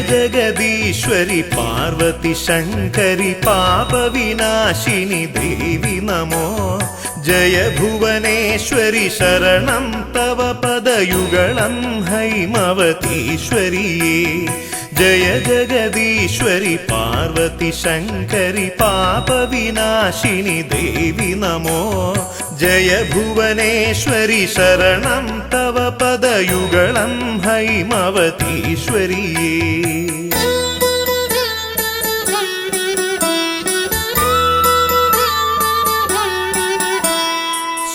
जगदीश्वरि पार्वती शङ्करि पापविनाशिनि देवि नमो जय भुवनेश्वरि शरणं तव पदयुगलं हैमवतीश्वरिये जय जगदीश्वरि पार्वती शङ्करि पापविनाशिनि देवि नमो जय भुवनेश्वरि शरणं तव पदयुगलं हैमवतीश्वरिये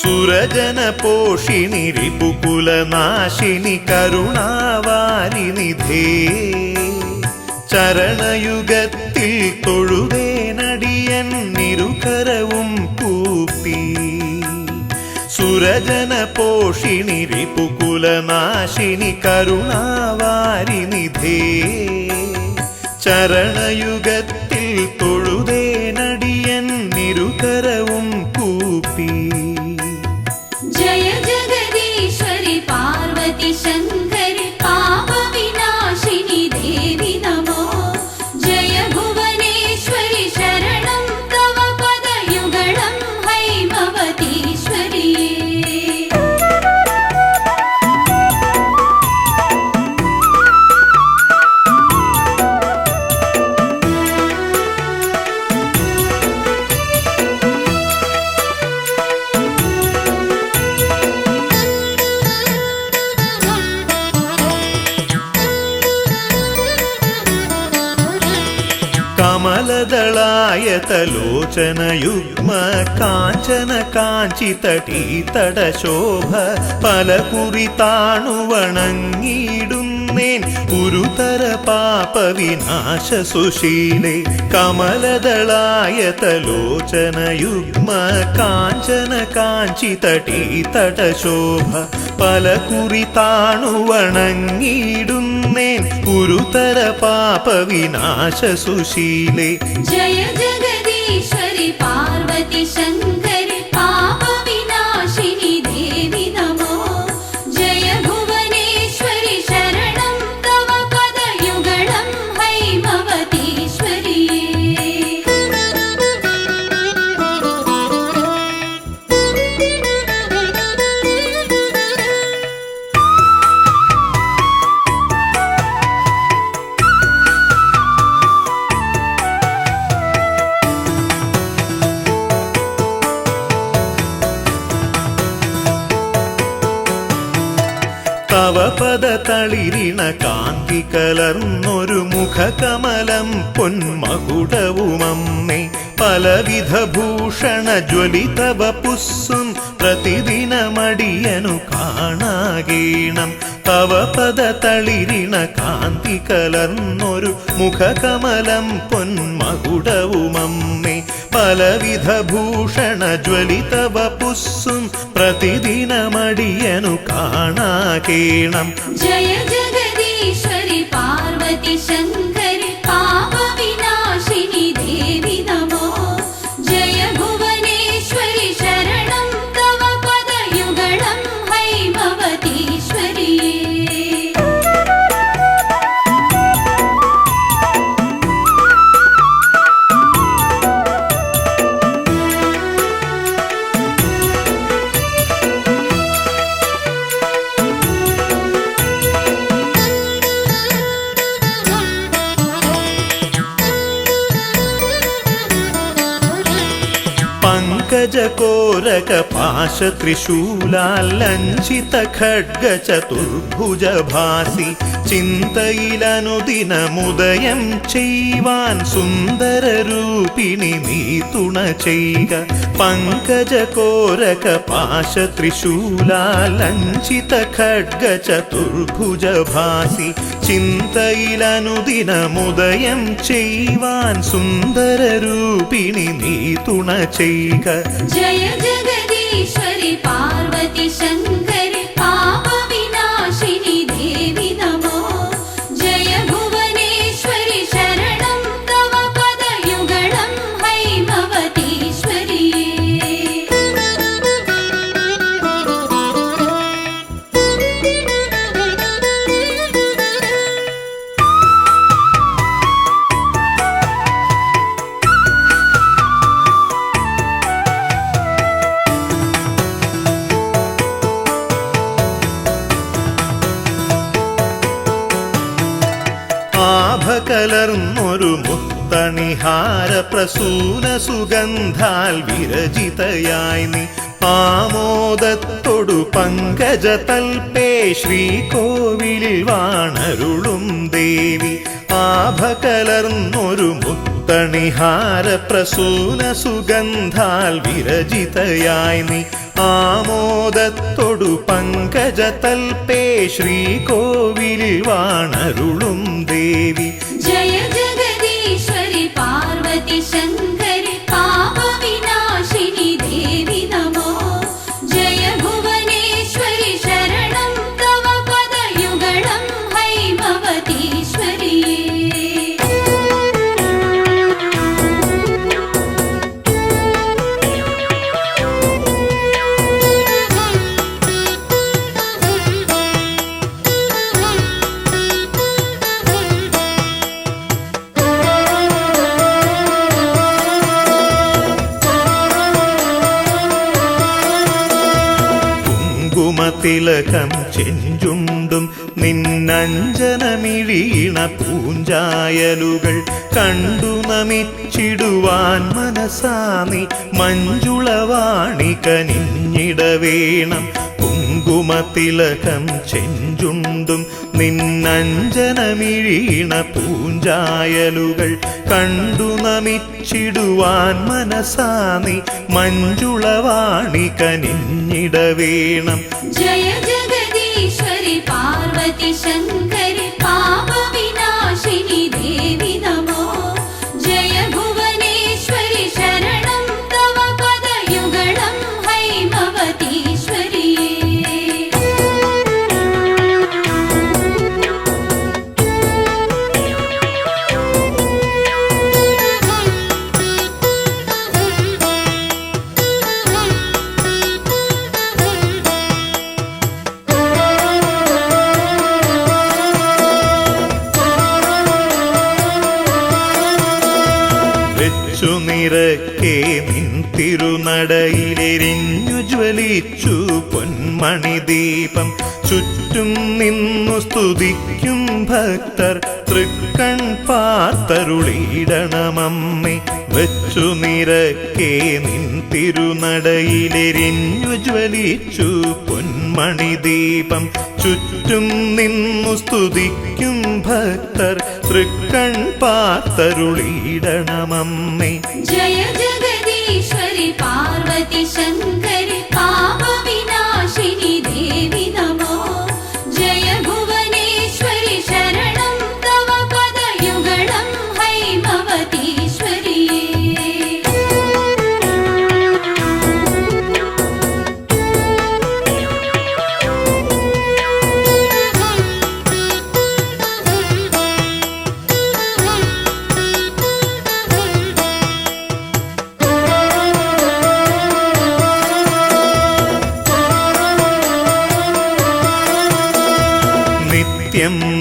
सुरजन पोषिणि रिपुकुलनाशिनि करुणावारिनिधे ചരണയുഗത്തിൽ തൊഴുതേനടിയൻ നിരുകരവും കൂപ്പി സുരജന പോഷിണി റിപുകുലനാശിനി കരുണാവാരിനിധേ ചരണയുഗത്തിൽ തൊഴുതേനടിയൻ നിരുകരവും കൂപ്പി ജയ ജഗദീശ്വരി പാർവതി ശങ്കരി പാപവിനാശിനി ദേവി നമോ ജയ ഭുവനേശ്വരി ശരണം തവ പദയുഗളം ഹൈമവതീശ്വരിയേ കമലദളായതലോചനയുഗ്മ കാഞ്ചന കാഞ്ചിതടീതടശോഭ പലകുറി താണുവണങ്ങിയിടുന്നേൻ ഗുരുതര പാപവിനാശ സുശീലേ കമലദളായതലോചനയുഗ്മ കാഞ്ചന കാഞ്ചിതടീതടശോഭ പലകുറി താണുവണങ്ങിയിടുന്നേൻ ഗുരുതര പാപവിനാശ സുശീലേ ജയ ജഗദീശ്വരി പാർവതി ശങ്കരി പാപവിനാശിനി ദേവി നമോ ജയ ഭുവനേശ്വരി ശരണം തവ പദയുഗളം ഹൈമവതീശ്വരിയേ തവ പദതളിരിണ കാന്തി കലർന്നൊരു മുഖകമലം പൊന്മകുടവുമമ്മേ പലവിധ ഭൂഷണ ജ്വലിതവ പുസ്സും പ്രതിദിനമടിയനു കാണാകേണം തവ പദതളിരിണ കാന്തി കലർന്നൊരു മുഖകമലം പൊന്മകുടവുമമ്മേ പലവിധ ഭൂഷണ ജ്വലിതവ പുസ്സും പ്രതിദിനമടിയനു കാണാകേണം ജയ ജഗദീശ്വരി പാർവതി ശങ്കരി പാപവിനാശിനി ദേവി നമോ ജയ ഭുവനേശ്വരി ശരണം തവ പദയുഗളം ഹൈമവതീശ്വരിയേ पंकजकोरक पाश त्रिशूलालञ्छित खड्ग चतुर्भुज भासि चिन्तയിലനുദിനമുദയം ചെയ്വാൻ സുന്ദരരൂപിണി നീ തുണ ചെയ്ക പങ്കജകോരക പാശ ത്രിശൂലാലഞ്ചിത ഖഡ്ഗ ചതുർഭുജ ഭാസി ചിന്തയിലനുദിനമുദയം ചെയ്വാൻ സുന്ദരരൂപിണി നീ തുണ ചെയ്ക ജയ ജഗദീശ്വരി പാർവതി ശങ്കരി പാപവിനാശിനി ദേവി നമോ ജയ ഭുവനേശ്വരി ശരണം തവ പദയുഗളം ഹൈമവതീശ്വരിയേ കലർന്നൊരു മുത്തണിഹാര പ്രസൂന സുഗന്ധാൽ വിരചിതയായി നീ ആമോദത്തൊടു പങ്കജതൽപേ ശ്രീകോവിലിൽ വാണരുളും ദേവി ആഭ കലർന്നൊരു മുത്തണിഹാര പ്രസൂന സുഗന്ധാൽ വിരചിതയായി നീ ആമോദത്തൊടു പങ്കജതൽപേ ശ്രീകോവിലിൽ വാണരുളും ദേവി ജയ ജഗദീശ്വരി പാർവതി ശങ്കരി പാപവിനാശിനി ദേവി നമോ ജയ ഭുവനേശ്വരി ശരണം തവ പദയുഗളം ഹൈമവതീശ്വരി തിലകം ചെഞ്ചുണ്ടും നിന്നഞ്ജനമിഴീണ പൂഞ്ചായലുകൾ കണ്ടു നമിച്ചിടുവാൻ മനസാനി മഞ്ജുളവാണി കനിഞ്ഞിടവേണം കുങ്കുമതിലകം ചെഞ്ചുണ്ടും നിന്നഞ്ജനമിഴീണ പൂഞ്ചായലുകൾ കണ്ടു നമിച്ചിടുവാൻ മനസാനി മഞ്ജുളവാണി കനിഞ്ഞിടവേണം ജയ ജഗദീശ്വരി പാർവതി ശങ്കരി പാപവിനാശിനി ദേവി നമോ ജയ ഭുവനേശ്വരി ശരണം തവ പദയുഗളം ഹൈമവതീശ്വരി നിറക്കെ നിൻ തിരുനടയിലെരിഞ്ഞു ജ്വലിച്ചു പൊന്മണിദീപം ചുറ്റും നിന്നു സ്തുതിക്കും ഭക്തർ തൃക്കൺ പാർത്തരുളിടണമമ്മേ വെച്ചു നിറക്കെ നിൻ തിരുനടയിലെരിഞ്ഞു ജ്വലിച്ചു പൊന്മണിദീപം ചുറ്റും നിന്നു സ്തുതിക്കും ഭക്തർ തൃക്കൺ പാർത്തരുളിടണമമ്മേ ജയ ജഗദീശ്വരി പാർവതി ശങ്കരി പാപവിനാശിനി ദേവി നമോ ജയ ഭുവനേശ്വരി ശരണം തവ പദയുഗളം ഹൈമവതീശ്വരി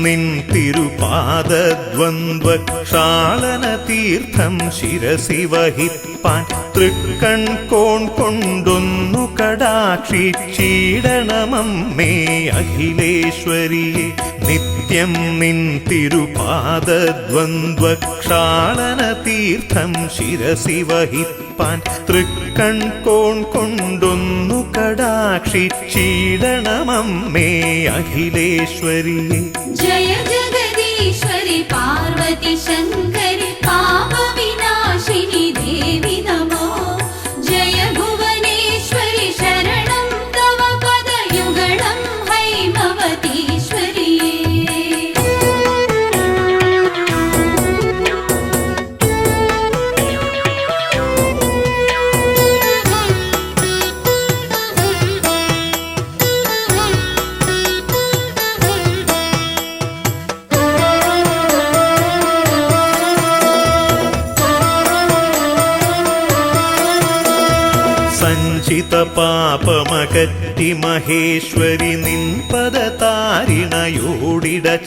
നിൻ തിരുപാദദ്വന്ദ്വക്ഷാളന തീർത്ഥം ശിരസി വഹിപ്പാൻ തൃക്കൺ കോൺ കൊണ്ടൊന്നു കടാക്ഷിച്ചിടണമമ്മേ അഖിലേശ്വരിയെ നിത്യം നിൻ തിരുപാദദ്വന്ദ്വക്ഷാളന തീർത്ഥം ശിരസി വഹിപ്പാൻ തൃക്കൺ കോൺ കൊണ്ടൊന്നു കടാക്ഷിച്ചിടണമമ്മേ അഖിലേശ്വരിയെ ജയ ജഗദീശ്വരി പാർവതി ശങ്കരി പാപവിനാശിനി ദേവി നമോ ജയ ഭുവനേശ്വരി ശരണം തവ പദയുഗളം ഹൈമവതീശ്വരി സഞ്ചിത പാപമകറ്റി മഹേശ്വരി നിൻ പദതാരിണയോടിട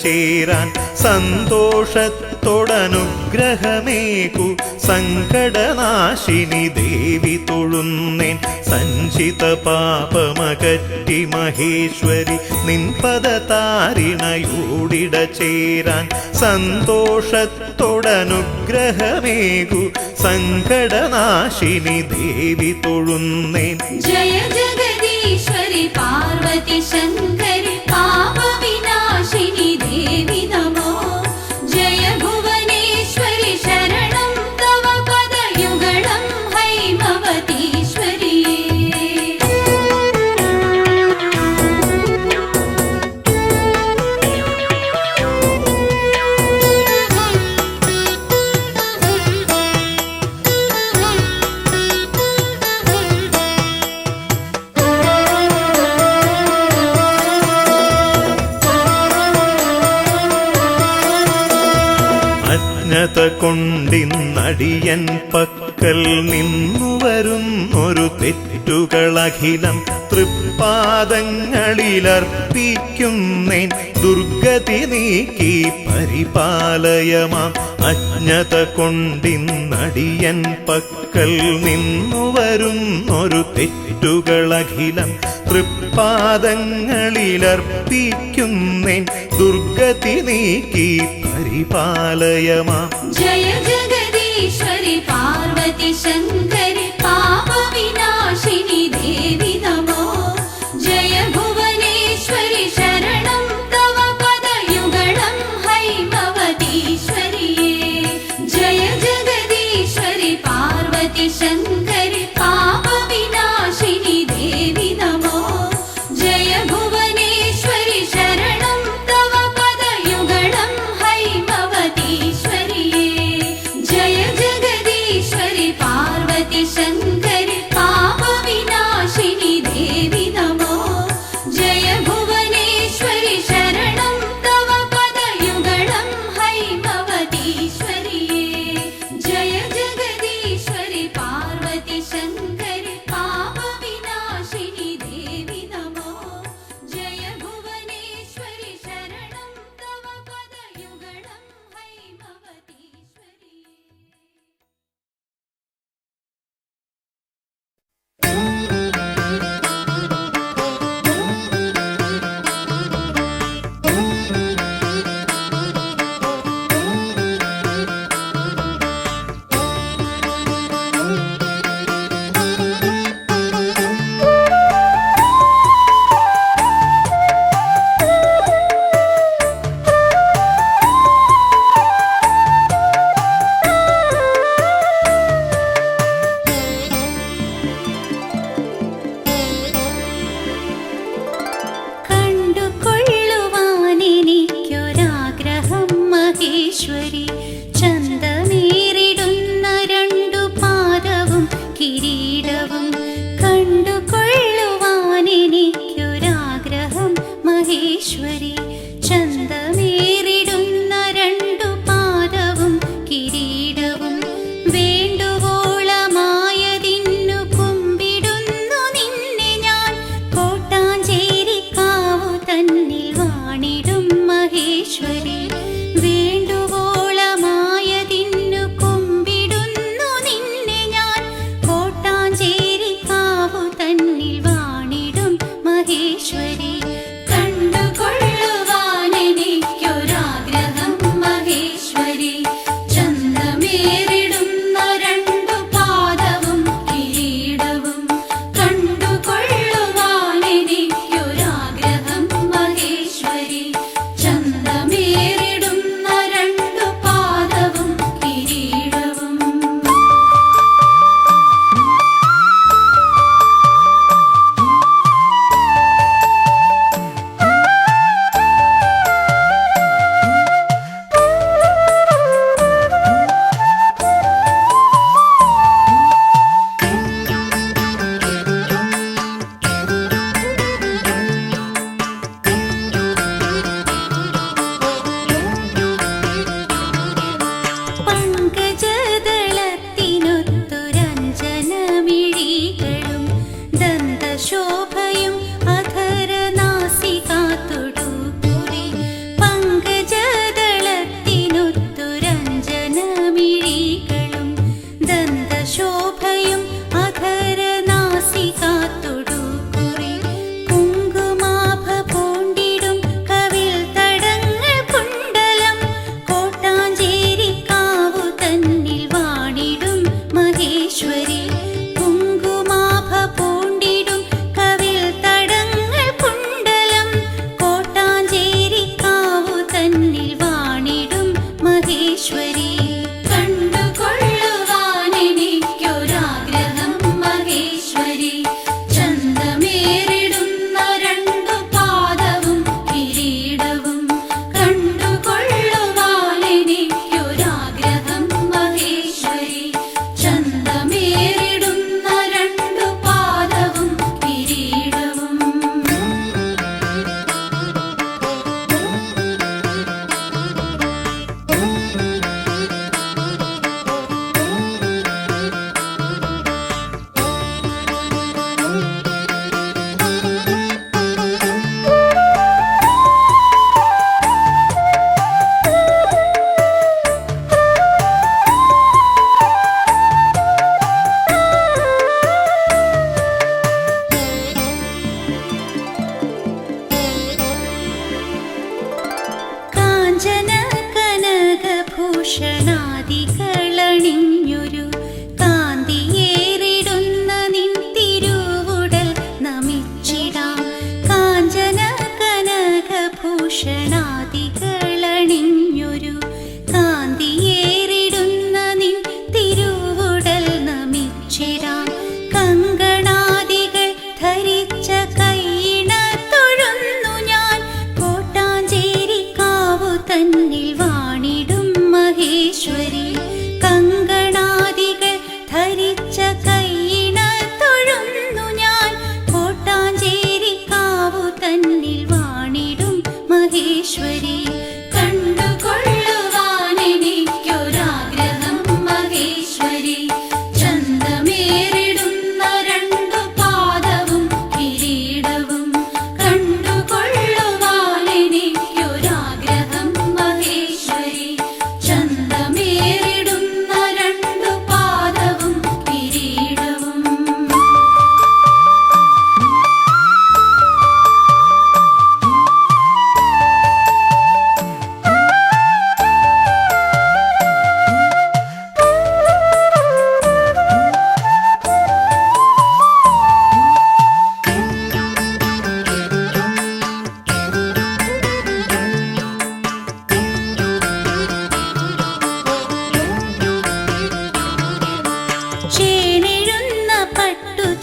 ചേരാൻ സന്തോഷത്തിൽ സന്തോഷത്തോടനുഗ്രഹമേകു സങ്കടനാശിനി ദേവി തൊഴുന്നേൻ സഞ്ചിത പാപമകറ്റി മഹേശ്വരി നിൻപദ താരിണയോടിട ചേരാൻ സന്തോഷത്തോടനുഗ്രഹമേകു സങ്കടനാശിനി ദേവി തൊഴുന്നേൻ ജയ ജഗദീശ്വരി പാർവതി ശങ്കരി പാപവിനാശിനി ദേവി നമോ ജയ ഭുവനേശ്വരി ശരണം തവ പദയുഗളം ഹൈമവതീശ്വരിയേ അജ്ഞത കൊണ്ടിന്നടിയൻ പക്കൽ നിന്നു വരുന്നൊരു തെറ്റുകളഖിലം തൃപ്പാദങ്ങളിലർപ്പിക്കുന്നേൻ ദുർഗതി നീക്കി പരിപാലയമാം അജ്ഞത കൊണ്ടിന്നടിയൻ പക്കൽ നിന്നു വരുന്നൊരു തെറ്റുകളഖിലം തൃപ്പാദങ്ങളിലർപ്പിക്കുന്നേൻ ദുർഗതി നീക്കി പരിപാലയമാം ജയ ജഗദീശ്വരി പാർവതി ശങ്കരി പാപവിനാശിനി ദേവി നമോ ജയ ഭുവനേശ്വരി ശരണം തവ പദയുഗളം ഹൈമവതീശ്വരിയേ ജയ ജഗദീശ്വരി പാർവതി ശങ്കരി പാപവിനാശിനി ദേവി നമോ ജയ ഭുവനേശ്വരി ശരണം തവ പദയുഗളം ഹൈമവതീശ്വരിയേ ജയ ജഗ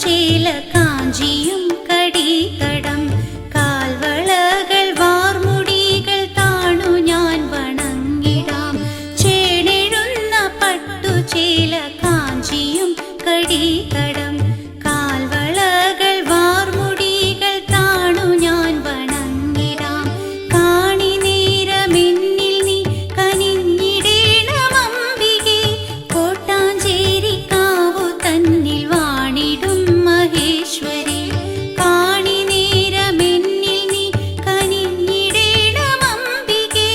പട്ടുചേല കാഞ്ചിയും കടികടം കാൽവളകൾ വാർമുടികൾ താണു ഞാൻ വണങ്ങിടാം. ചേണെഴുന്ന പട്ടുചേല കാഞ്ചിയും കടികടം കാൽവളകൾ വാർമുടികൾ താണു ഞാൻ വണങ്ങിടാം. കാണി നേരമെന്നിൽ നീ കനിഞ്ഞിടേണമംബികേ, കോട്ടാഞ്ചേരിക്കാവു തന്നിൽ വാണിടും മഹേശ്വരി. കാണി നേരമെന്നിൽ നീ കനിഞ്ഞിടേണമംബികേ,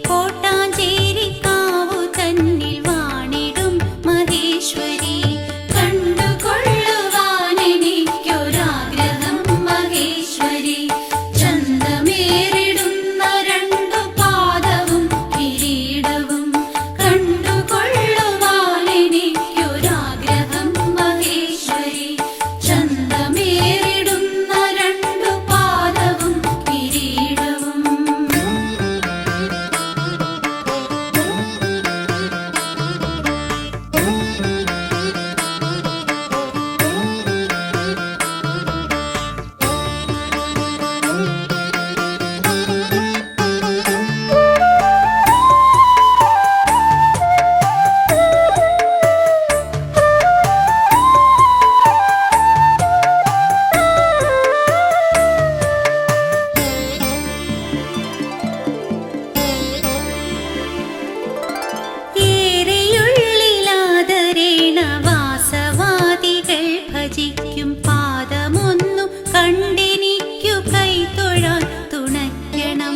കോട്ടാഞ്ചേരിക്കാവു തന്നിൽ വാണിടും മഹേശ്വരി. കണ്ടുകൊള്ളുവാനെനിക്കൊരാഗ്രഹം മഹേശ്വരി, ചന്തമേറിടുന്ന രണ്ടു പാദവും കിരീടവും. കണ്ടുകൊള്ളുവാനെനിക്കൊരാഗ്രഹം മഹേശ്വരി, ചന്തമേറിടുന്ന രണ്ടു പാദവും കിരീടവും. ഏറെയുള്ളിലാദരേണ വാസവാദികൾ ഭജിക്കും പാദമൊന്നു കണ്ടെനിക്കു കൈതൊഴാൻ തുണയ്ക്കണം.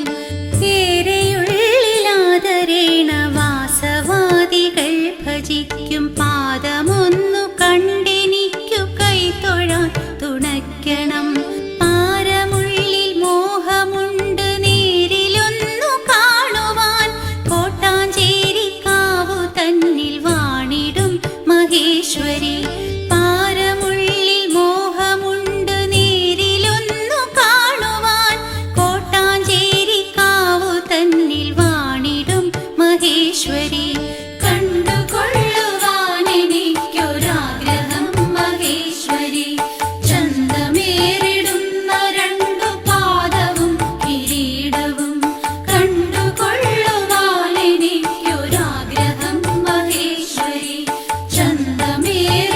ഏറെയുള്ളിലാദരേണ വാസവാദികൾ ഭജിക്കും പാദമൊന്നു കണ്ടെനിക്കു കൈതൊഴാൻ തുണയ്ക്കണം. പാരമുള്ളിൽ മോഹമുണ്ട് നേരിലൊന്നു കാണുവാൻ, കോട്ടാഞ്ചേരിക്കാവു തന്നിൽ വാണിടും മഹേശ്വരി. പാരമുള്ളിൽ മോഹമുണ്ട് നേരിലൊന്നു കാണുവാൻ, കോട്ടാഞ്ചേരിക്കാവു തന്നിൽ വാണിടും മഹേശ്വരി. കണ്ടുകൊള്ളുവാനെനിക്കൊരാഗ്രഹം മഹേശ്വരി, ചന്തമേറിടുന്ന രണ്ടു പാദവും കിരീടവും. കണ്ടുകൊള്ളുവാനെനിക്കൊരാഗ്രഹം മഹേശ്വരി, ചന്തമേറിടുന്ന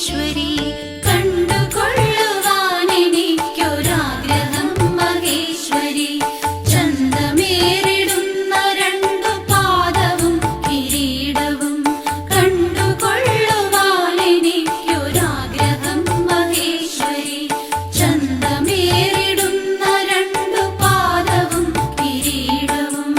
മഹേശ്വരി കണ്ടുകൊള്ളുവാനെനിക്കൊരാഗ്രഹം മഹേശ്വരി ചന്തമേറിടുന്ന രണ്ടു പാദവും കിരീടവും കണ്ടുകൊള്ളുവാനെനിക്കൊരാഗ്രഹം മഹേശ്വരി ചന്തമേറിടുന്ന രണ്ടു പാദവും കിരീടവും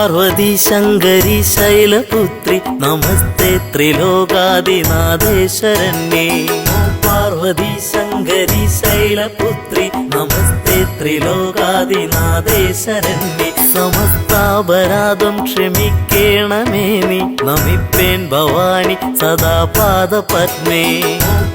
പാർവതി ശങ്കരി ശൈലപുത്രി നമസ്തേ ത്രിലോകാദിനാഥേശ്വരന്യേ. പാർവതി ശങ്കരി ശൈലപുത്രി നമസ്തേ ത്രിലോകാദിനാഥേശ്വരന്യേ. സമസ്താപരാധം ക്ഷമിക്കേണമേ നീ നമിപ്പേൻ ഭവാനി സദാ പാദപത്മേ.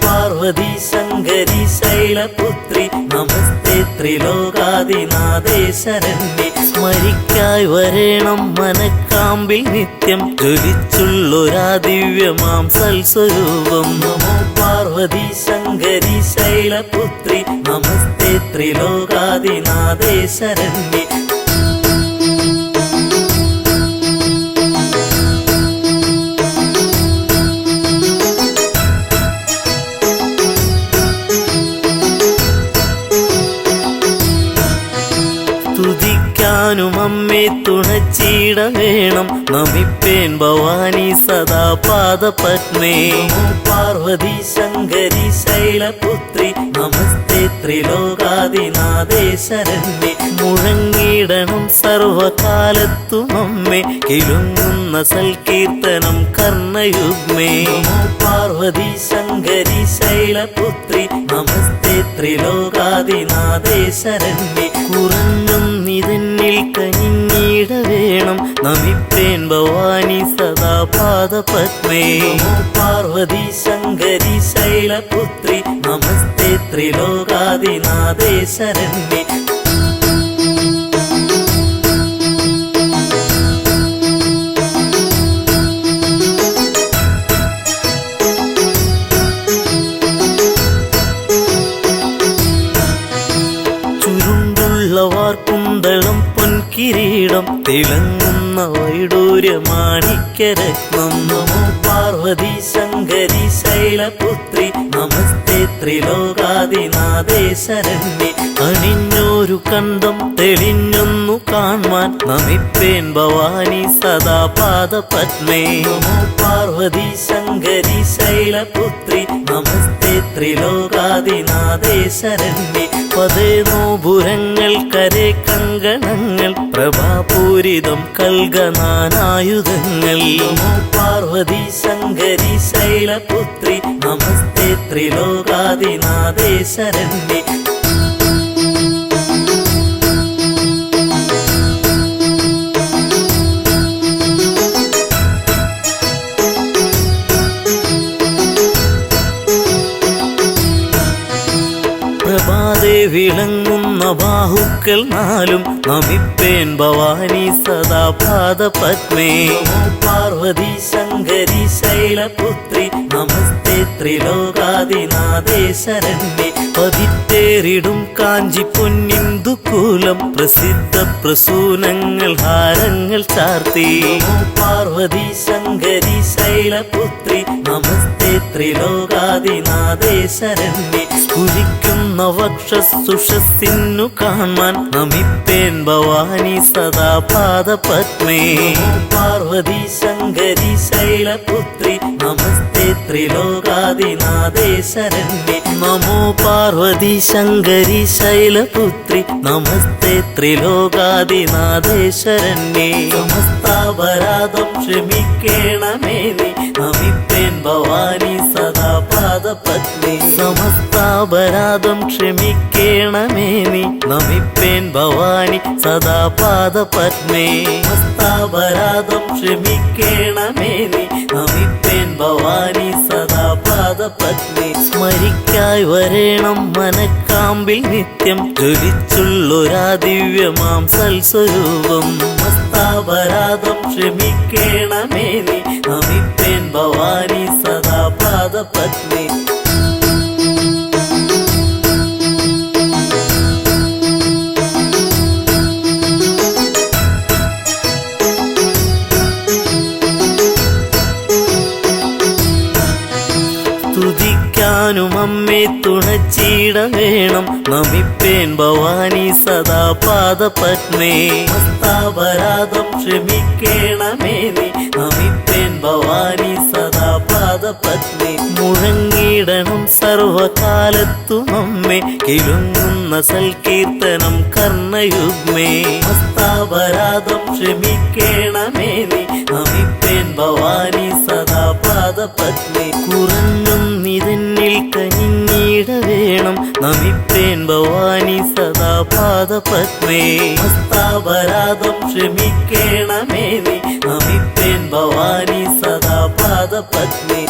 പാർവതി ശങ്കരി ശൈലപുത്രി നമസ്തേ ത്രിലോകാദിനാഥേശ്വരന്യേ. സ്മരിക്കായി വരേണം മനക്കാമ്പിൽ നിത്യം ജ്വലിച്ചുള്ളൊരാ ദിവ്യമാം സൽസ്വരൂപം. നമോ പാർവതി ശങ്കരി ശൈലപുത്രി നമസ്തേ ത്രിലോകാദിനാഥേശ്വരന്യേ. സ്തുതിക്കാനും അമ്മേ തുണച്ചിട വേണം നമിപ്പേൻ ഭവാനി സദാ പാദപത്മേ. പാർവതി ശങ്കരി ശൈലപുത്രി നമസ്തേ ത്രിലോകാദിനാഥേശ്വരന്യേ. മുഴങ്ങിടണം സർവകാലത്തും അമ്മേ കിലുങ്ങുന്ന സൽകീർത്തനം കർണയുഗ്മേ. പാർവതി ശങ്കരി ശൈലപുത്രി നമസ്തേ ത്രിലോകാദിനാഥേശ്വരന്യേ. കുറഞ്ഞൊന്നിതെന്നിൽ കനിഞ്ഞിട വേണം നമിപ്പേൻ ഭവാനി സദാ പാദപത്മേ. പാർവതി ശങ്കരി ശൈലപുത്രി നമസ്തേ ത്രിലോകാദിനാഥേശ്വരന്യേ. കുന്തളം പൊൻകിരീടം തിളങ്ങുന്ന വൈഡൂര്യമാണിക്യരത്നം. നമോ പാർവതി ശങ്കരി ശൈലപുത്രി നമസ്തേ ത്രിലോകാദിനാഥേശ്വരന്യേ. അണിഞ്ഞൊരു കണ്ടം തെളിഞ്ഞൊന്നു കാൺമാൻ നമിപ്പേൻ ഭവാനി സദാ പാദപത്മേ. നമോ പാർവതി ശങ്കരി ശൈലപുത്രി നമസ്തേ ത്രിലോകാദിനാഥേശ്വരന്യേ. പതേനോപുരങ്ങൾ കരേ കങ്കണങ്ങൾ പ്രഭാപൂരിതം കൽഗനാനായുധങ്ങൾ. നമോ പാർവതി ശങ്കരി ശൈലപുത്രി നമസ്തേ ത്രിലോകാദിനാഥേശ്വരന്യേ. പ്രഭാതേ വിളങ്ങുന്ന ബാഹുക്കൾ നാലും നമിപ്പേൻ ഭവാനി സദാ പാദപത്മേ. പാർവതി ശങ്കരി ശൈലപുത്രി നമസ്തേ ത്രിലോകാദിനാഥേശ്വരന്യേ. പതിത്തേറിടും കാഞ്ചി പൊന്നിന്ദുകൂലം പ്രസിദ്ധ പ്രസൂനങ്ങൾ ഹാരങ്ങൾ ചാർത്തി. പാർവതി ശങ്കരി ശൈലപുത്രി നമസ്തേ ത്രിലോകാദിനാഥേശ്വരന്യേ. സ്ഫുരിക്കുന്ന വക്ഷസുഷസ്സിന്നു കാണാൻ നമിപ്പേൻ ഭവാനി സദാ പാദപത്മേ. പാർവതി ശങ്കരി ശൈലപുത്രി നമസ്തേ ത്രിലോകാദിനാഥേശ്വരന്യേ. നമോ പാർവതി ശങ്കരി ശൈലപുത്രി നമസ്തേ ത്രിലോകാദിനാഥേശ്വരന്യേ. സമസ്താപരാധം ക്ഷമിക്കേണമേ നീ നമിപ്പേൻ ഭവാനി സദാ പാദപത്മേ. സമസ്താപരാധം ക്ഷമിക്കേണമേ നീ നമിപ്പേൻ ഭവാനി സദാ പാദപത്മേ. സമസ്താപരാധം ക്ഷമിക്കേണമേ നീ നമിപ്പേൻ ഭവാനി സദാ പാദപത്മേ. സ്മരിക്കായി വരേണം മനക്കാമ്പിൽ നിത്യം ജ്വലിച്ചുള്ളൊരാ ദിവ്യമാം സൽസ്വരൂപം. സമസ്താപരാധം ക്ഷമിക്കേണമേ നീ നമിപ്പേൻ ഭവാനി സദാ പാദപത്മേ. സ്തുതിക്കാനും അമ്മേ തുണച്ചിട വേണം നമിപ്പേൻ ഭവാനി സദാ പാദപത്മേ. സമസ്താപരാധം ക്ഷമിക്കേണമേ നീ നമിപ്പേൻ ഭവാനി സദാ പാദ പാദപത്നി മുഴങ്ങിടണം സർവകാലത്തും അമ്മേ കിലുങ്ങുന്ന സൽകീർത്തനം കർണയുഗ്മേ ഹസ്താപരാധം ക്ഷമിക്കേണമേ നീ നമിപ്പേൻ ഭവാനി സദാ പാദപത്നി കുറഞ്ഞൊന്നിതെന്നിൽ കനിഞ്ഞിട വേണം നമിപ്പേൻ ഭവാനി സദാ പാദപത്മേ ഹസ്താപരാധം ക്ഷമിക്കേണമേ നീ നമിപ്പേൻ ഭവാനി സദാ പാദപത്മേ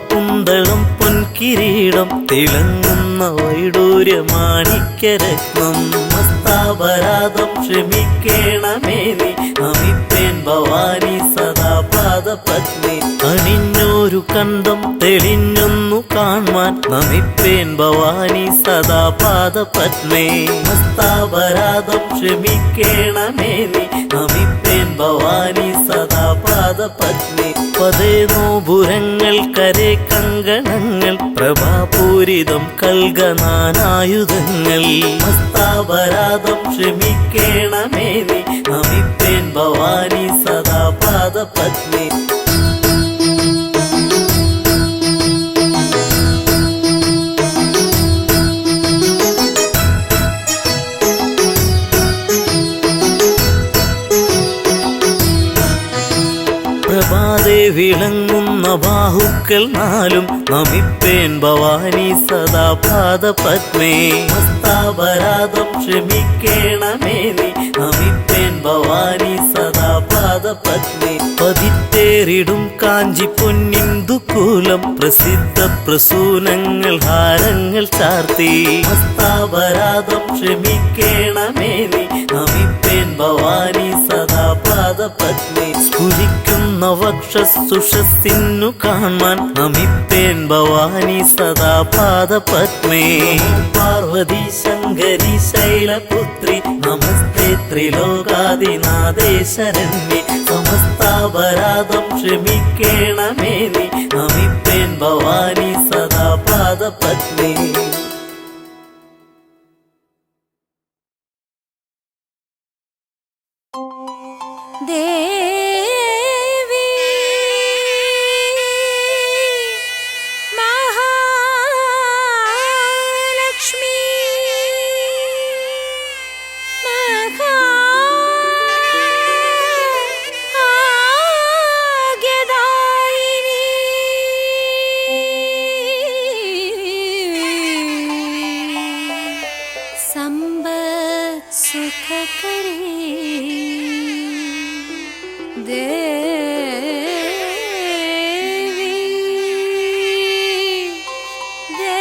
കുന്തളം പൊൻകിരീടം തിളങ്ങുന്ന വൈഡൂര്യമാണിക്യരത്നം ഹസ്താപരാധം ക്ഷമിക്കേണമേ നീ നമിപ്പേൻ ഭവാനി സദാ പാദപത്നി അണിഞ്ഞൊരു കണ്ടം തെളിഞ്ഞൊന്നു കാണുവാൻ നമിപ്പേൻ ഭവാനി സദാ പാദപത്മേ ഹസ്താപരാധം ക്ഷമിക്കേണമേ നീ നമിപ്പേൻ ഭവാനി സദാ പാദപത്നി പതേ നോപുരങ്ങൾ കരേ കങ്കണങ്ങൾ പ്രഭാപൂരിതം കൽഗനാനായുധങ്ങൾ ഹസ്താപരാധം ക്ഷമിക്കേണമേ നീ നമിപ്പേൻ ഭവാനി സദാ പാദപത്നി പ്രഭാതേ വിളങ്ങുന്ന ബാഹുക്കൾ നാലും നമിപ്പേൻ ഭവാനി സദാ പാദപത്മേ ഹസ്താപരാധം ക്ഷമിക്കേണമേ നീ നമിപ്പേൻ ഭവാനി സദാ പാദപത്മേ പതിത്തേറിടും കാഞ്ചി പൊന്നിന്ദുകൂലം പ്രസിദ്ധ പ്രസൂനങ്ങൾ ഹാരങ്ങൾ ചാർത്തി ഹസ്താപരാധം ക്ഷമിക്കേണമേ നീ നമിപ്പേൻ ഭവാനി സദാ പാദപത്മേ സ്ഫുരിക്കുന്ന വക്ഷസുഷസ്സിന്നു കാണാൻ നമിപ്പേൻ ഭവാനി സദാ പാദപത്മേ പാർവതി ശങ്കരി ശൈലപുത്രി നമസ്തേ ത്രിലോകാദിനാഥേ ശരണ്യേ സമസ്താപരാധം ക്ഷമിക്കേണമേ നീ നമിപ്പേൻ ഭവാനി സദാ പാദപത്മേ ദേവി മഹാലക്ഷ്മി മഹാഭാഗ്യദായിനി സമ്പത് സുഖകരേ ദേവി ദേവി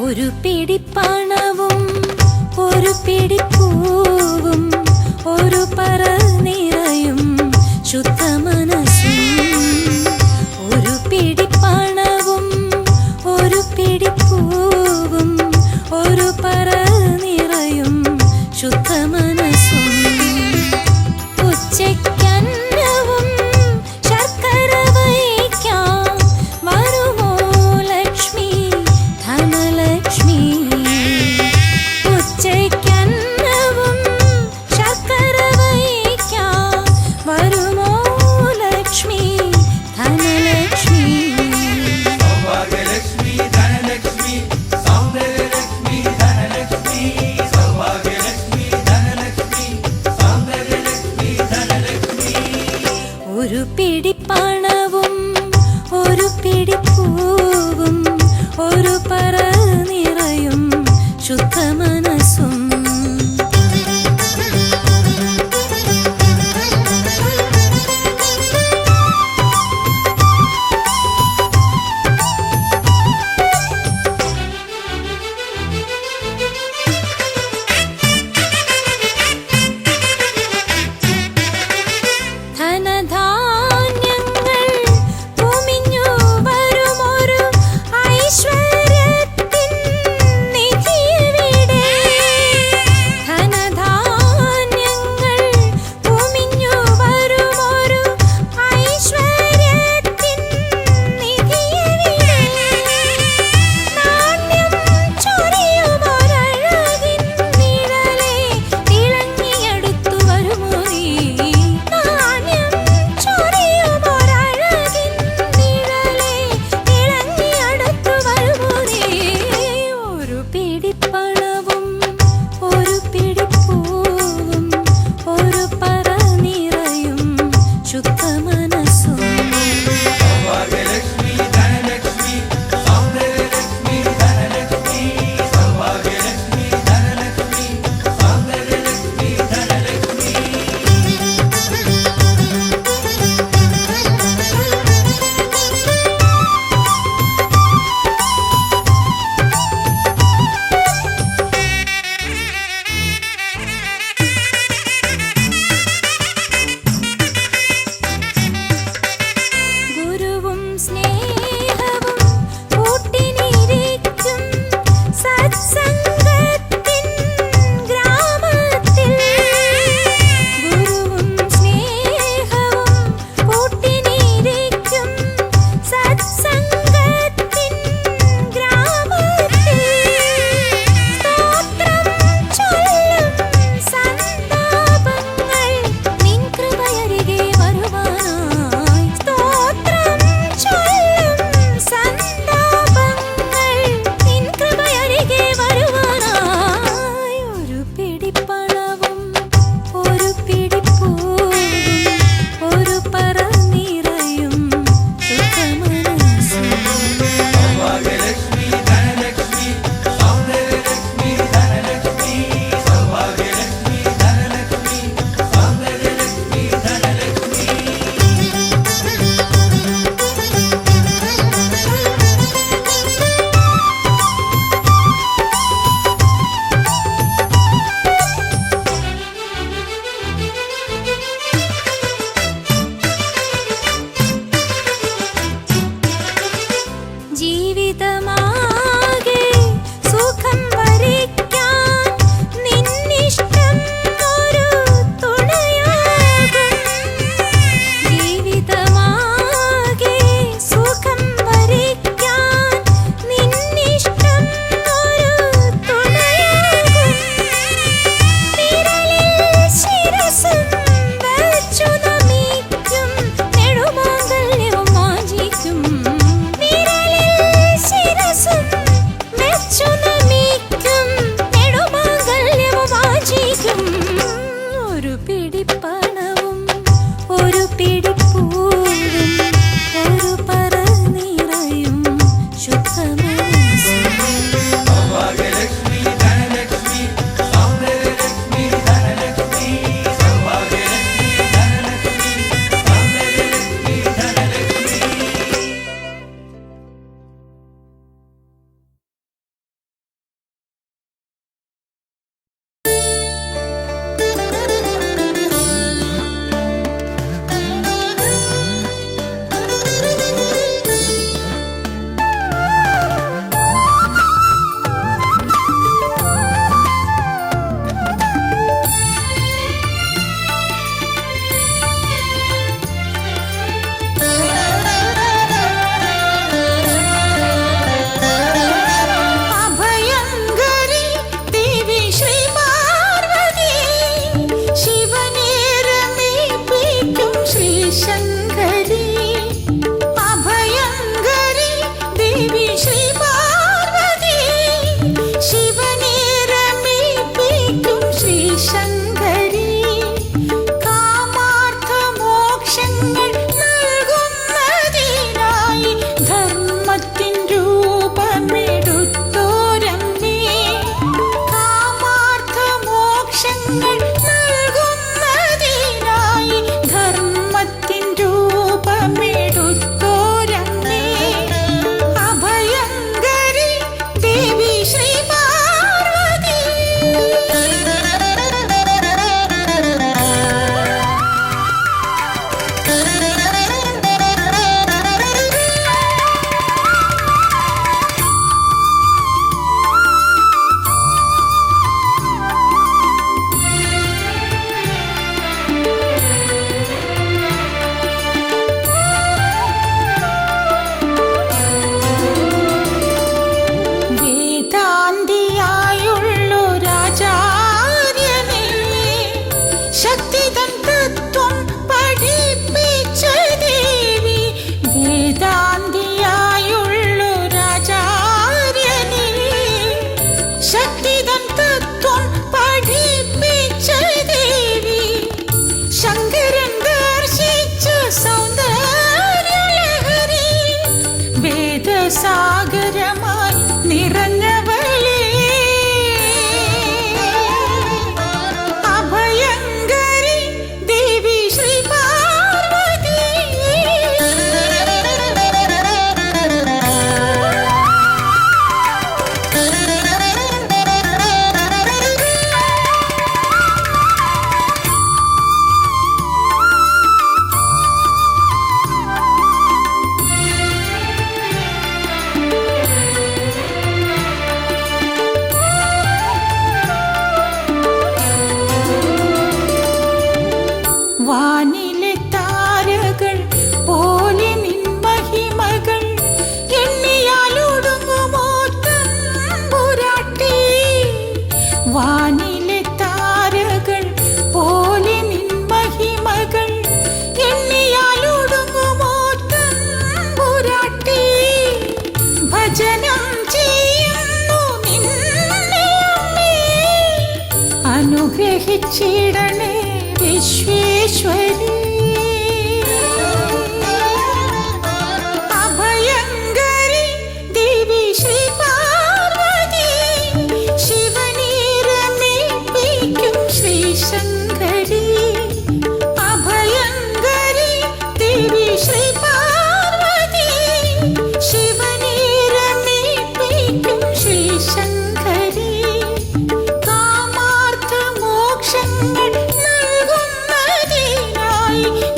ഒരു പിടി പണവും ഒരു പിടി പൂവും ഒരു പറ നിറയും ശുദ്ധ മനസ്സും ഒരു പിടി പണവും ഒരു പിടി പൂവും ഒരു പറ നിറയും ശുദ്ധ മനസ്സും ഉച്ചയ്ക്കന്നവും ശർക്കര വയ്ക്കാം വരുമോ ലക്ഷ്മി ധനലക്ഷ്മി ഉച്ചയ്ക്കന്നവും ശർക്കര വയ്ക്കാം വരുമോ ലക്ഷ്മി ധനലക്ഷ്മി സൗഭാഗ്യലക്ഷ്മി ധനലക്ഷ്മി സൗന്ദര്യലക്ഷ്മി ധനലക്ഷ്മി സൗഭാഗ്യലക്ഷ്മി ധനലക്ഷ്മി സൗന്ദര്യലക്ഷ്മി ധനലക്ഷ്മി ഒരു പിടി പണവും ഒരു പിടി പൂവും ഒരു പറ നിറയും ശുദ്ധ മനസ്സും മനസ്സും സൗഭാഗ്യലക്ഷ്മി ധനലക്ഷ്മി സൗന്ദര്യലക്ഷ്മി ധനലക്ഷ്മി സൗഭാഗ്യലക്ഷ്മി ധനലക്ഷ്മി സൗന്ദര്യലക്ഷ്മി ധനലക്ഷ്മി അനുഗ്രഹിച്ചിടണേ വിശ്വേശ്വരി. അഭയങ്കരി ദേവി ശ്രീ പാർവതി, ശിവനെ രമിപ്പിക്കും ശ്രീ ശങ്കരി. അഭയങ്കരി ദേവി ശ്രീ പാർവതി, ശിവനെ രമിപ്പിക്കും ശ്രീ ശങ്കരി. കാമാർത്ഥ മോക്ഷങ്ങൾ നൽകുന്നതിനായി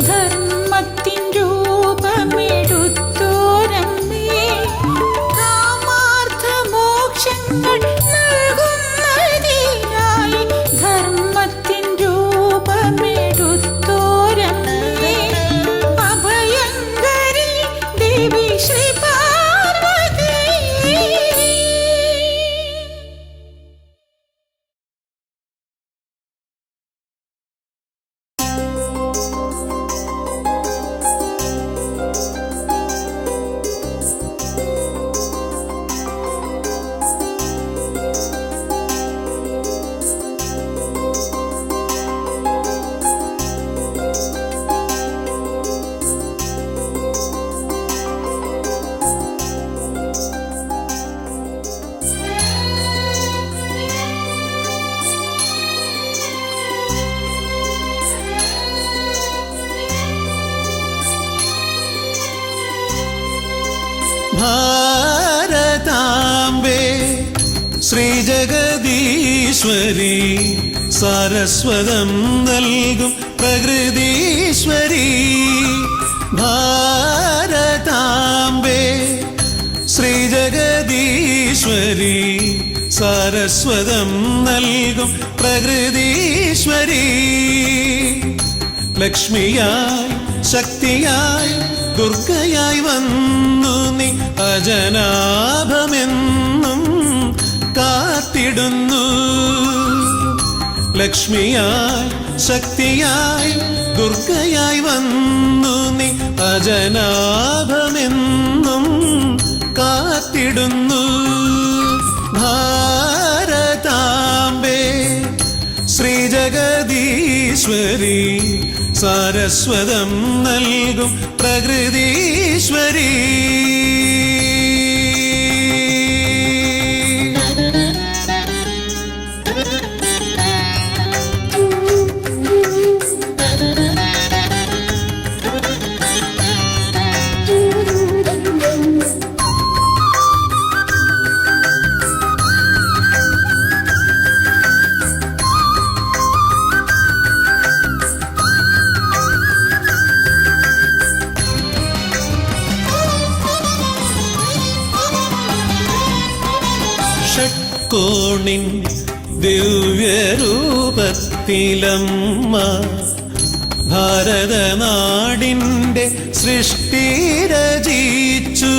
ധർമ്മത്തിൻ രൂപമെടുത്തോരമ്മേ. കാമാർത്ഥ മോക്ഷങ്ങൾ നൽകുന്നതിനായി ധർമ്മത്തിൻ രൂപമെടുത്തോരമ്മേ. അഭയങ്കരി ദേവി ശ്രീ പാർവതി. ഭാരതാംബേ ശ്രീജഗദീശ്വരി, സാരസ്വതം നൽകും പ്രകൃതീശ്വരി. ഭാരതാംബേ ശ്രീജഗദീശ്വരി, സാരസ്വതം നൽകും പ്രകൃതീശ്വരി. ലക്ഷ്മിയായി ശക്തിയായി ദുർഗയായി വന്നു നീ അജനാഭമെന്നും കാത്തിടുന്നു. ലക്ഷ്മിയായി ശക്തിയായി ദുർഗയായി വന്നു നീ അജനാഭമെന്നും കാത്തിടുന്നു. ഭാരതാംബേ ശ്രീജഗദീശ്വരി, സാരസ്വതം നൽകും പ്രകൃതീശ്വരി. ഷട്കോണിൻ ദിവ്യരൂപത്തിലമ്മ ഭാരതനാടിൻ്റെ സൃഷ്ടി രചിച്ചു.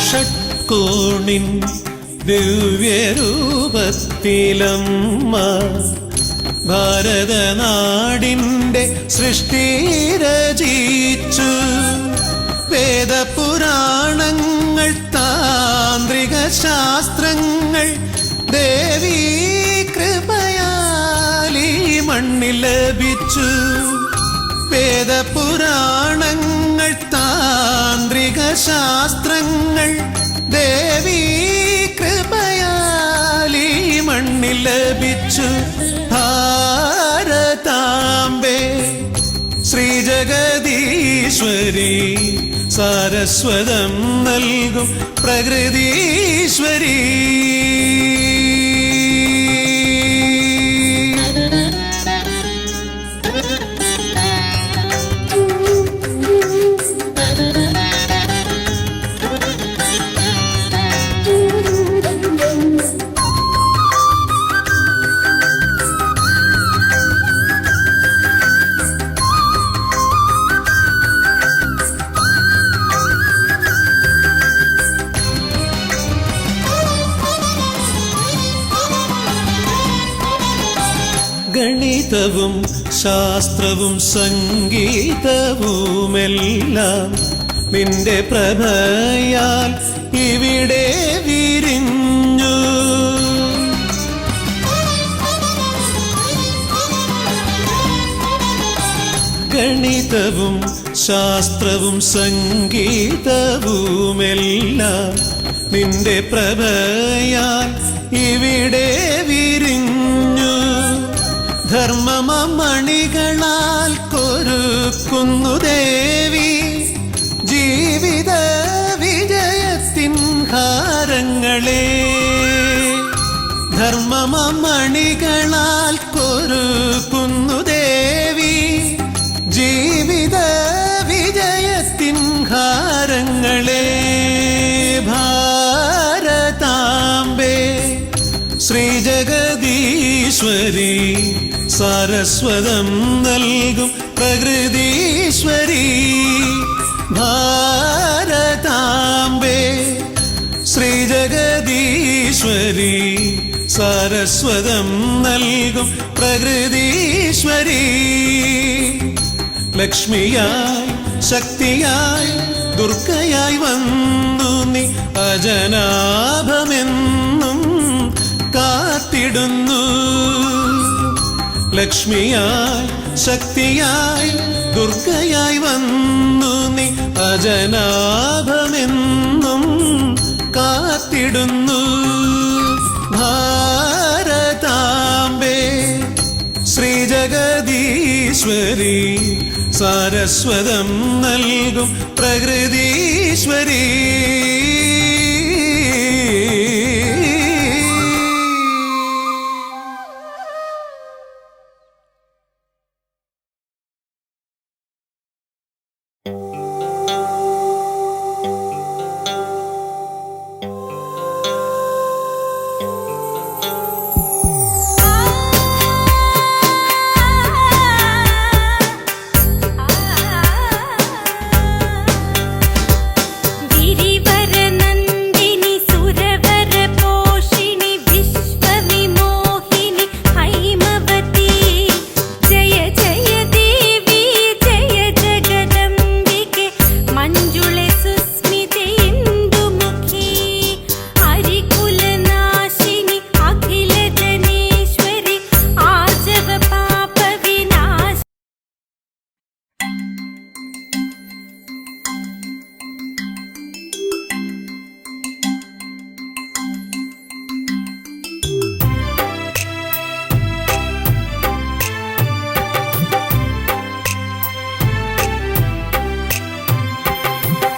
ഷട്കോണിൻ ദിവ്യരൂപത്തിലമ്മ ഭാരതനാടിൻ്റെ സൃഷ്ടി രചിച്ചു. വേദപുരാണങ്ങൾ താന്ത്രിക ശാസ്ത്രങ്ങൾ ദേവീ കൃപയാലീ മണ്ണിൽ ലഭിച്ചു. വേദപുരാണങ്ങൾ താന്ത്രിക ശാസ്ത്രങ്ങൾ ദേവീ കൃപയാലീ മണ്ണിൽ ലഭിച്ചു. ഭാരതാംബേ ശ്രീജഗദീശ്വരി, സാരസ്വതം നൽകും പ്രകൃതീശ്വരി. ഗണിതവും ശാസ്ത്രവും സംഗീതവുമെല്ലാം നിന്റെ പ്രഭയാൽ ഇവിടെ വിരിഞ്ഞു. ഗണിതവും ശാസ്ത്രവും സംഗീതവുമെല്ലാം നിന്റെ പ്രഭയാൽ ഇവിടെ വിരിഞ്ഞു. ധർമ്മമണികളാൽ കൊരുക്കുന്നു ദേവി ജീവിത വിജയത്തിൻ ഹാരങ്ങളെ. ധർമ്മമണികളാൽ കൊരുക്കുന്നു ദേവി ജീവിത വിജയത്തിൻ ഹാരങ്ങളെ. ഭാരതാംബേ ശ്രീജഗദീശ്വരി സാരസ്വതം നൽകും പ്രകൃതീശ്വരി. ഭാരതാംബേ ശ്രീജഗദീശ്വരി സാരസ്വതം നൽകും പ്രകൃതീശ്വരി. ലക്ഷ്മിയായി ശക്തിയായി ദുർഗയായി വന്നു നീ അജനാഭമെന്നും കാത്തിടുന്നു. ലക്ഷ്മിയായി ശക്തിയായി ദുർഗയായി വന്നു നീ അജനാഭമെന്നും കാത്തിടുന്നു. ഭാരതാംബേ ശ്രീജഗദീശ്വരി സാരസ്വതം നൽകും പ്രകൃതീശ്വരി.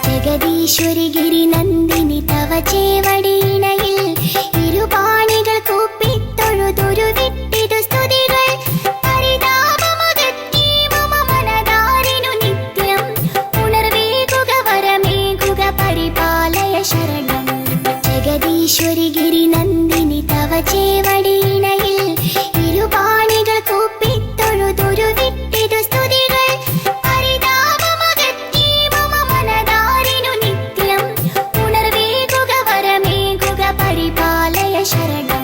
ജഗദീശ്വരി ഗിരിനന്ദിനി തവ ചേവടിയിണയിൽ ഇരുപാണികൾ കൂപ്പിത്തൊഴുതൊരു വിട്ടിതു സ്തുതികൾ. പരിതാപമകറ്റി മമ മനതാരിനു നിത്യം ഉണർവേകുക വരമേകുക പരിപാലയ ശരണം. ജഗദീശ്വരി ഗിരിനന്ദിനി തവ ചേവടിയിണയിൽ ഇരുപാണികൾ കൂപ്പിത്തൊഴുതൊരു വിട്ടിതു സ്തുതികൾ. ശരണം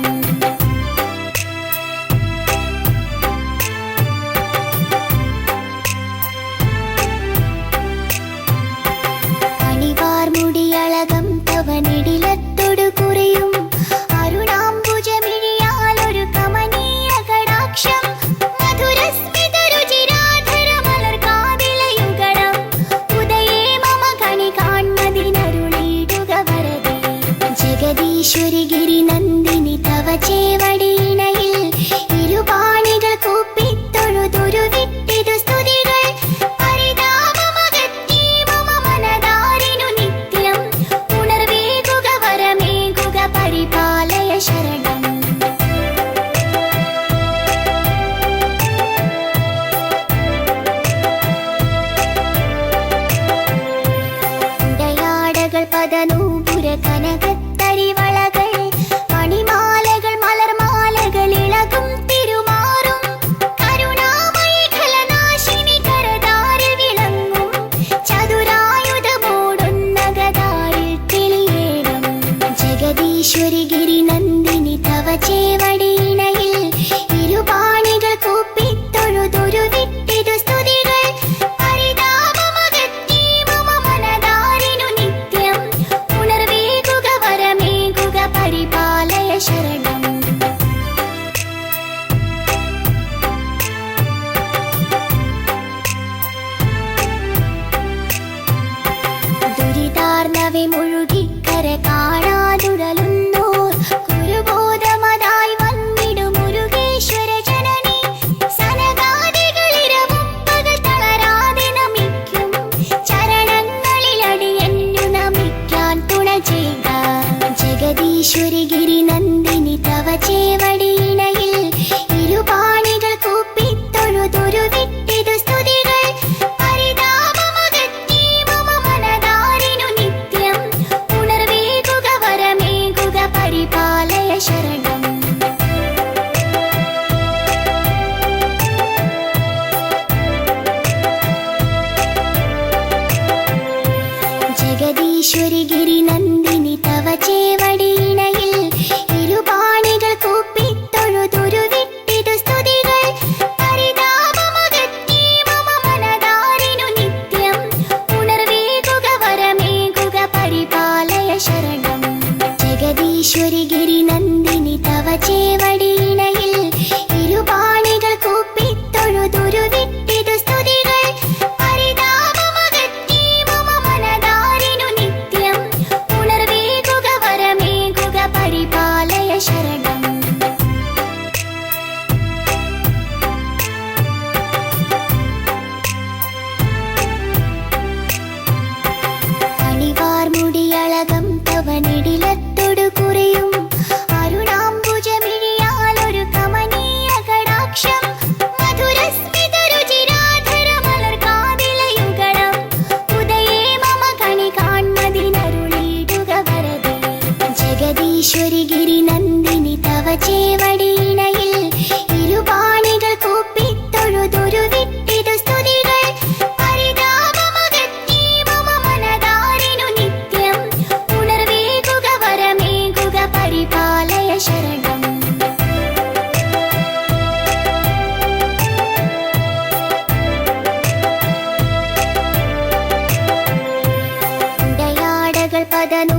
അണിവാർമുടിയളകം തവനിടിലത്തൊടു കുറിയും അരുണാംബുജമിഴിയാലൊരു കമനീയ കടാക്ഷം. മധുരസ്മിത രുചിരാധര മലർകാതിലയുഗണം ഉദയേ മമ കണി കാൺമതിനരുളിടുക വരദേ. ജഗദീശ്വരി ഗിരിനന്ദിനി തവ ചേവടിയിണയിൽ ഇരുപാണികൾ കൂപ്പിത്തൊഴുതൊരു വിട്ടിതു സ്തുതികൾ. പരിതാപമകറ്റി മമ മനതാരിനു നിത്യം ഉണർവേകുക വരമേകുക പരിപാലയ ശരണം. ഉടയാടകൾ പദനൂപുര കനകത്തരിവളകൾ മണിമാലകൾ മലർമാലകൾ ഇളകും തിരുമാറും കരുണാമയി ഖലനാശിനി കരതാരിൽ വിളങ്ങും ചതുരായുധമോടുന്ന ഗദാരിൽ തെളിയേണം. ജഗദീശ്വരി ഗിരിനന്ദിനി തവ ചേവടിയിണയിൽ ഇരുപാണികൾ കൂപ്പിത്തൊഴുതൊരു വിട്ടിതു സ്തുതികൾ. പരിതാപമകറ്റി മമ മനതാ കൽപ്പതനു